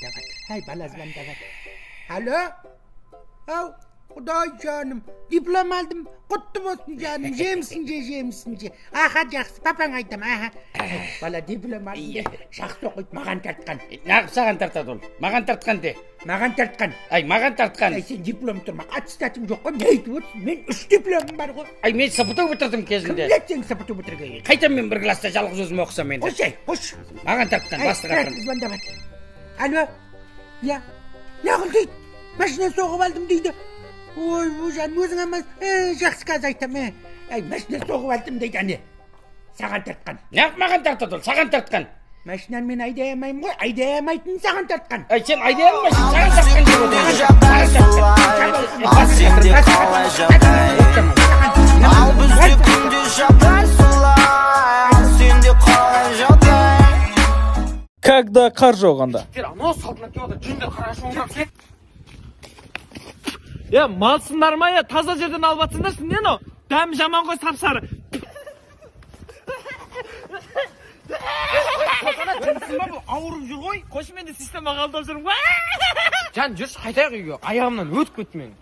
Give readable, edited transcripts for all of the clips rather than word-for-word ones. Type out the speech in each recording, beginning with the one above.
звондават. Hay bala звондават. Alo? Ау, Құдай жаным, диплом алдым. Құтты болсын жаным. Жемсін. Аха, жақсы. Папаң айтам, аха. Бала диплом алдым. Жақсы оқиды, маған тартқан. Неғып саған тартады ол? Маған тартқан де. Маған тартқан. Ай, маған тартқан. Ай, сен диплом тұрма. Аттестатың жоқ қой. Не айтып отырсың? Мен 3 дипломым бар ғой. Ай, мен сапыту бітірдім кезінде. Кім біледі сен сапыту бітіргенін? Қайтам мен бір класста жалғыз өзім оқысам енді. Қош. Маған тартқан, бастық атырым. Звондават. Alo? Ya, неғыл дейді? Машина соғып алдым дейді. Ой, жаным, өзің амаз, жақсы қаз айтам, Ай, машина соғып алдым дейді, ане. Саған тартқан. Неғып маған тартады ол? Саған тартқан. Машинаны мен айдай алмаймын ғой, айдай алмайтын саған тартқан. Ай, сен айдай алмайсың, саған тартқан деп отырсың. Ал бізде күнде жағдай солай, сенде қалай жағдай. Когда қар жауғанда. Анау салтына келіп отыр, жүнді қарашы оңырап кет. Малсыңдар ма, таза жерден алып атсыңдар, сен не но? Дәмі жаман ғой, сап-сары. Ауырып жүр ғой. Қош, мен де системаға алдап жүрмін ғой. Жан, жүрші қайтайық үйге. Аяғымнан өтіп кетті мен.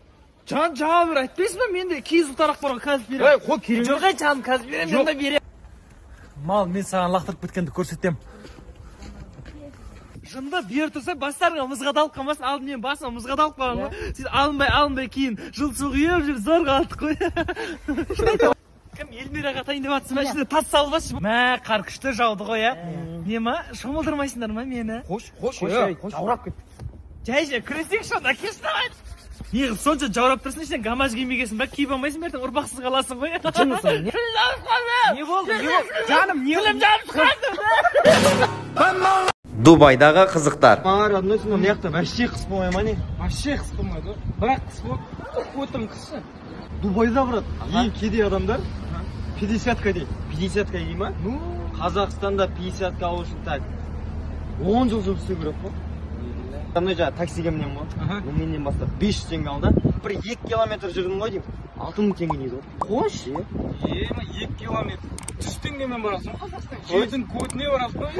Жан, жауап бір айтпайсың ба? Мен де киіз ұлтарақ барған қазір берем. Қой, керемет. Жүрғай жаным, қазір берем, мен де берем. Мал, мен саған лақтырып біткенді көрсетем. Жында бер тұрса, бастарыңа мұзғадалып қалмасын, алдымен басыма мұзғадалып қалған ғой. Сіз алынбай кейін жыл сұғып жүр, зорға алдық қой. Кім Елмира қатайын деп атсың ба, ішінде тас салып атшы. Мә, қар күшті жауды ғой, Не ма, шомылдырмайсыңдар ма мені? Қош, жаурап кетті. Жай, күресек шонда, кеш давай. Неғып сонша жаурап тұрсың, ішінен гамаж кимегесің ба, киіп алмайсың бертің, ұрпақсыз қаласың ғой. Жынысың, не? Не болды? Жаным, не болды? Дубайдағы қызықтар. Маған родной сынып, неқті, вообще қыс болмай ма не? Вообще қыс болмайды, бірақ қыс болып, өтім қысы. Дубайда, брат, ең кедей адамдар 50-ка дейді. 50-ка дейді ма? Қазақстанда 50-ка алу үшін так 10 жыл жұмыс істеу керек қой. Мына жаңа таксиге мінем ғой. Менен бастап 500 теңге алды. Бір 2 километр жүрдім ғой деймін. 6000 теңге дейді ғой. Қош, 2 километр. 100 теңгемен барасың ғой Қазақстан. Жердің көтіне барасың ғой.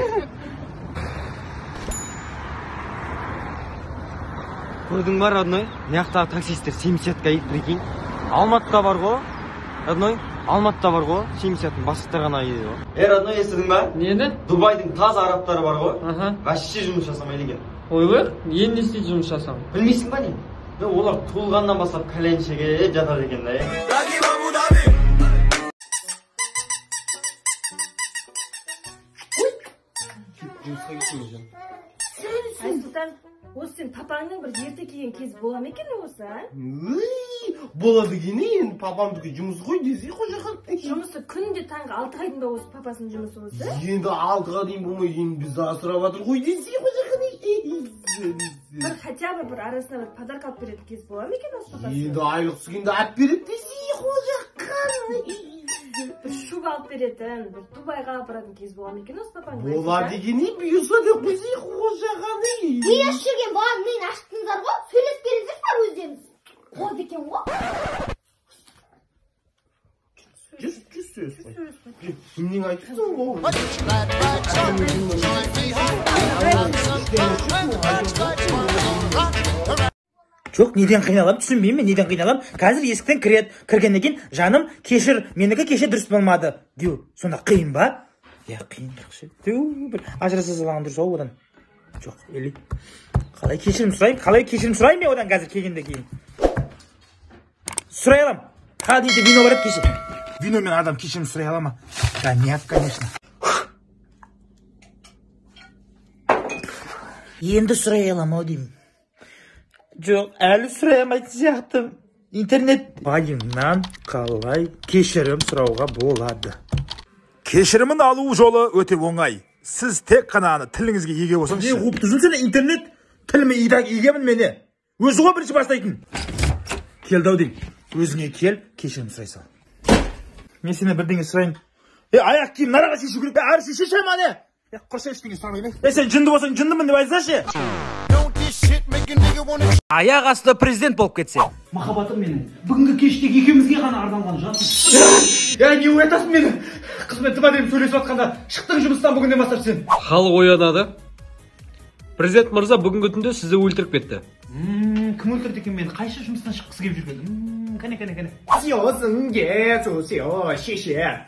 Көрдің ба, родной? Мияқтағы таксистер 70-ка дейді, прикинь. Алматыда бар ғой, родной? Алматыда бар ғой, 70-ның бастықтар ғана дейді ғой. Родной, естідің ба? Нені? Дубайдың таза арабтары бар ғой. Вообще жұмыс жасамайды екен. Ойлар, енді не істейді жұмыс жасам? Білмейсің ба не? Олар туылғаннан бастап кәленшеге жатады екен да. Айсұлтан, осы сен папаңның бір ерте келген кезі бола ма екен осы, Болады екен, енді папамдікі жұмыс қой десе қожақан. Жұмысы күнде таңғы 6-ға дейін ба осы папасының жұмысы осы? Енді 6-ға дейін болмай, енді біз асырап жатыр қой десе қожақан. Бір хотя бы бір арасына бір подарка алып беретін кез бола ма екен осы папасы? Енді айлық түскенде алып береді десе қожақан. Бір шуба алып беретін, бір Дубайға алып баратын кез бола ма екен осы папаның? Болады екен, бұйырса деп қойсы қожақан. Еш жүрген бағаны мен аштыңыздар ғой, сөйлесіп беріңіздер өздеріңіз. Қоз екен ғой. Жүз сөз қой. Кімнен айтыпсың ғой? Жоқ, неден қиналам, түсінбеймін, неден қиналам. Қазір есіктен кіргеннен кейін жаным, кешір, менікі кеше дұрыс болмады. Деу, сонда қиын ба? Қиын жақсы. Бір ажыраса салған дұрыс ау одан. Жоқ, елей. Қалай кешірім сұрайым мен одан қазір келгенде кейін. Сұрай алам. Қадейді вино барып кеше. Вино мен адам кешірім сұрай алама. Да, нет, конечно. Енді сұрай алам, ау деймін. Жоқ, әлі сұрай алмайтын сияқты. Интернет байыңнан қалай кешірім сұрауға болады? Кешірімін алу жолы өте оңай. Сіз тек қана тіліңізге еге болсаңызшы. Не қуып тұрсың сен интернет тіліме егемін мені. Өзі ғой бірінші бастайтын. Келді-ау деймін. Өзіңе кел, кешірім сұрай сал. Мен сені бірдеңе сұрайын. Аяқ киім нараға шешу керек. Әрі шеше мане. Құрса ештеңе сұрамаймын. Сен жынды болсаң жындымын деп айтсашы. Аяқ асты президент болып кетсе. Махаббатым менің. Бүгінгі кештегі екеумізге ғана арналған жатын. Не оятасың мені? Қызметті ба деймін сөйлесіп атқанда. Шықтың жұмыстан бүгінден бастап сен. Халық оянады. Президент мырза бүгінгі түнде сізді өлтіріп кетті. Кім өлтірді екен мені? Қайшы жұмыстан шыққысы келіп жүрген? Кәне. 小生爷走小，谢谢。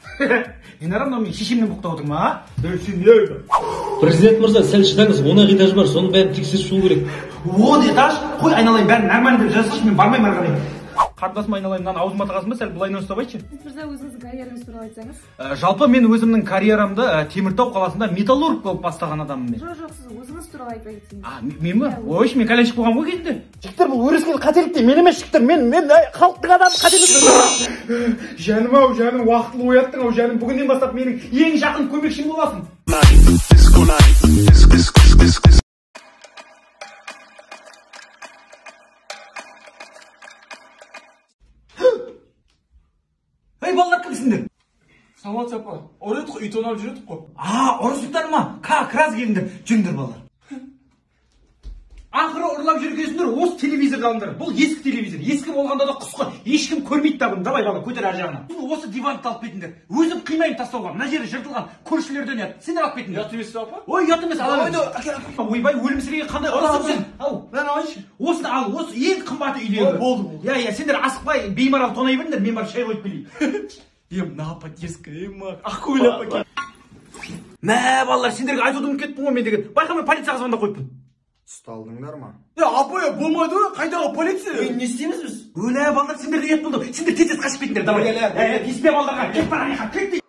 Мен арам мен шешемнен боқтап отырмын, а? Президент мырза, сәл шыдаңыз, 10 этаж бар, соның бәрін тексеріп шығу керек. 10 этаж? Қой айналайын, бәрін нормально деп жазсашы, мен бармаймын ары қарай. Қарындасым айналайын, мынаны аузыма тығасың ба, сәл былайынан ұстап айтшы. Мырза, өзіңіздің карьераңыз туралы айтсаңыз. Жалпы мен өзімнің карьерамды Теміртау қаласында металлург болып бастаған адаммын мен. Жоқ, сіз өзіңіз туралы айтпай кетсеңіз. Мен ба? Ой, мен кәленшік болғам ғой кезінде. Жігіттер бұл өрескел қателікте мен емес жігіттер, мен халықтың адамы қателік. Жаным-ау, жаным, уақытылы ояттың-ау, жаным, бүгіннен бастап менің ең жақын көмекшім боласың. Ей, балалар кімсіңдер? Саламат апа, ұрет қой, үй тонап жүретіп қой. Ұрысыңдар ма? Как раз келіңдер, жүріңдер балалар. Ақыры ұрлап жүргенсіңдер, осы телевизорды алыңдар. Бұл ескі телевизор. Ескі болғанда да құс қой. Ешкім көрмейді да бұны. Давай бала, көтер ар жағына. Осы диванды алып кетіңдер. Өзім қимайын тастауға. Мына жері жыртылған. Көршілерден ұят. Сендер алып кетіңдер. Ұят емес пе апа? Ой, ұят емес, ала бер. Ойбай, өлімсіреген қандай ұрысың? Ал, Мен алайыншы. осыны ал, осы ең қымбаты үйдегі. Болды. Я, сендер асықпай, беймарал тонай беріңдер, мен барып шай қойып келейін. Мына апа тескі, ақкөл апа. Мә, балалар, сендерге айтуды ұмытып кеттім ғой мен деген. Байқамай полицияға звондап қойыппын. Ұсталдыңдар ма? Апа, болмайды ғой, қайдағы полиция? Не істейміз біз? Өлә, балдар, сендерде ұят болды. Сендер тез қашып кетіңдер, давай. Тиіспе балдарға, кет бар аяқа, кет дейді.